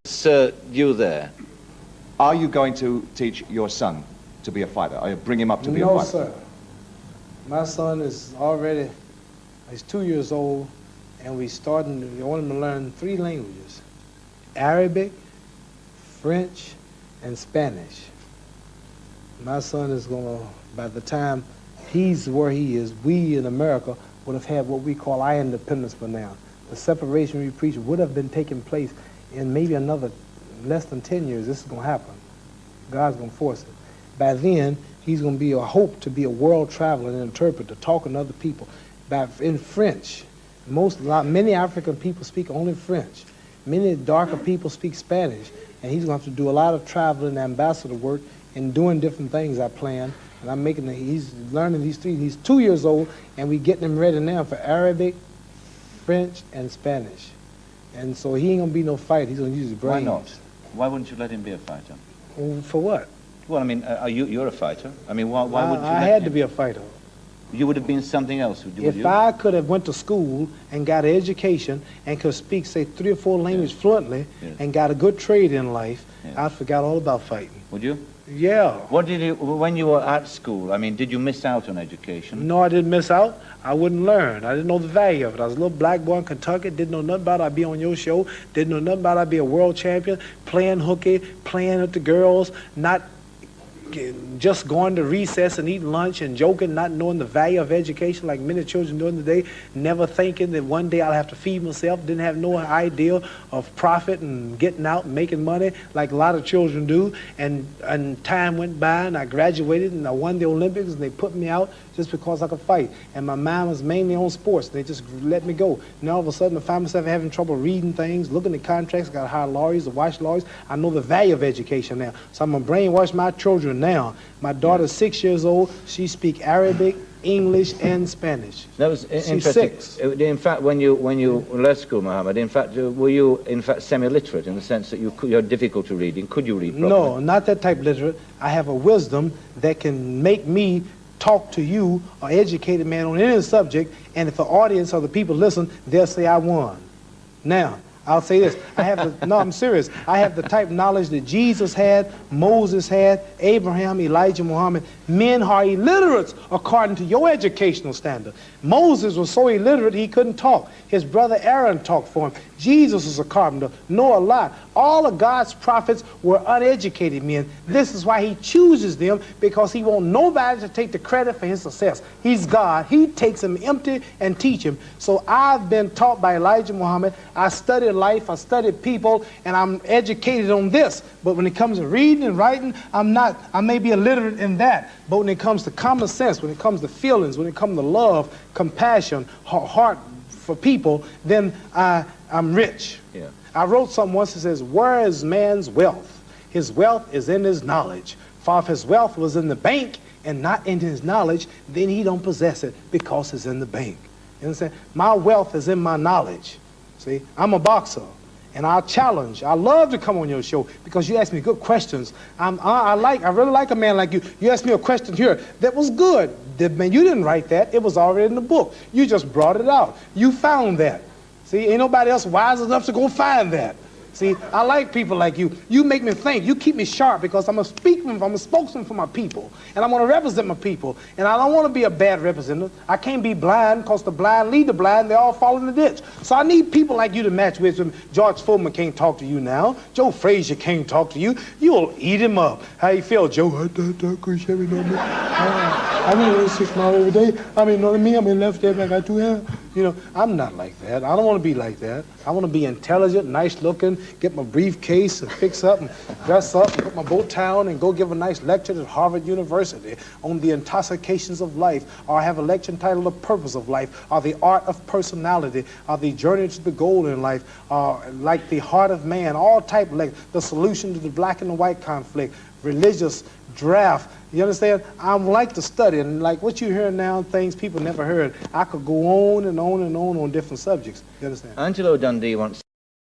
Sir, you there? Are you going to teach your son to be a fighter? Are you bring him up to be a No, fighter? sir. My son is already, he's 2 years old, and we want him to learn 3 languages: Arabic, French, and Spanish. My son is gonna, by the time he's where he is, we in America would have had what we call our independence by now. The separation we preach would have been taking place in maybe another less than 10 years. This is gonna happen. God's gonna force it. By then, he's gonna be a hope to be a world traveler and interpreter, talking to other people. In French, many African people speak only French. Many darker people speak Spanish, and he's gonna have to do a lot of traveling, ambassador work, and doing different things I plan. And I'm he's learning these 3. He's 2 years old, and we're getting him ready now for Arabic, French, and Spanish. And so he ain't gonna be no fighter. He's gonna use his brains. Why not? Why wouldn't you let him be a fighter? Well, for what? Well, I mean, you're a fighter. I mean, why would you I had to be a fighter. You would have been something else, would you? If I could have went to school and got an education and could speak, say, 3 or 4 languages fluently and got a good trade in life, I'd forgot all about fighting. Would you? Yeah. What did you, when you were at school, I mean, did you miss out on education? No, I didn't miss out. I wouldn't learn. I didn't know the value of it. I was a little black boy in Kentucky, didn't know nothing about it. I'd be on your show, didn't know nothing about it. I'd be a world champion, playing hooky, playing with the girls, not just going to recess and eating lunch and joking, not knowing the value of education like many children do today, never thinking that one day I'll have to feed myself, didn't have no idea of profit and getting out and making money like a lot of children do. And time went by and I graduated and I won the Olympics and they put me out just because I could fight. And my mind was mainly on sports. They just let me go. And all of a sudden I found myself having trouble reading things, looking at contracts, got to hire lawyers to watch lawyers. I know the value of education now. So I'm going to brainwash my children now. My daughter's 6 years old. She speaks Arabic, English, and Spanish. That was She's interesting. 6. In fact, when you left school, Muhammad, in fact, were you in fact semi-literate in the sense that you're difficult to reading? Could you read properly? No, not that type of literate. I have a wisdom that can make me talk to you, an educated man, on any subject, and if the audience or the people listen, they'll say I won. Now, I'll say this. No, I'm serious. I have the type of knowledge that Jesus had, Moses had, Abraham, Elijah, Muhammad. Men are illiterate according to your educational standard. Moses was so illiterate he couldn't talk. His brother Aaron talked for him. Jesus was a carpenter, know a lot. All of God's prophets were uneducated men. This is why he chooses them, because he wants nobody to take the credit for his success. He's God. He takes them empty and teach him. So I've been taught by Elijah Muhammad. I studied life, I studied people, and I'm educated on this. But when it comes to reading and writing, I may be illiterate in that. But when it comes to common sense, when it comes to feelings, when it comes to love, compassion, heart for people, then I'm rich. Yeah. I wrote something once that says, where is man's wealth? His wealth is in his knowledge. For if his wealth was in the bank and not in his knowledge, then he don't possess it because it's in the bank. You understand? My wealth is in my knowledge. See, I'm a boxer, and I'll challenge. I love to come on your show because you ask me good questions. I really like a man like you. You asked me a question here that was good. Man, you didn't write that. It was already in the book. You just brought it out. You found that. See, ain't nobody else wise enough to go find that. See, I like people like you. You make me think. You keep me sharp because I'm a spokesman for my people. And I want to represent my people. And I don't want to be a bad representative. I can't be blind because the blind lead the blind. They all fall in the ditch. So I need people like you to match with them. George Foreman can't talk to you now. Joe Frazier can't talk to you. You'll eat him up. How you feel, Joe? I mean, 6 miles every day. I mean, you know what I mean? I'm in left there, I got 2 hands. You know, I'm not like that. I don't want to be like that. I want to be intelligent, nice looking, get my briefcase and fix up and dress up and put my bow tie on and go give a nice lecture at Harvard University on the intoxications of life, or have a lecture entitled The Purpose of Life, or The Art of Personality, or The Journey to the Goal in Life, or like The Heart of Man, all type of lectures, The Solution to the Black and the White Conflict, religious draft. You understand? I like to study, and like what you hear now, things people never heard. I could go on and on and on different subjects. You understand? Angelo Dundee once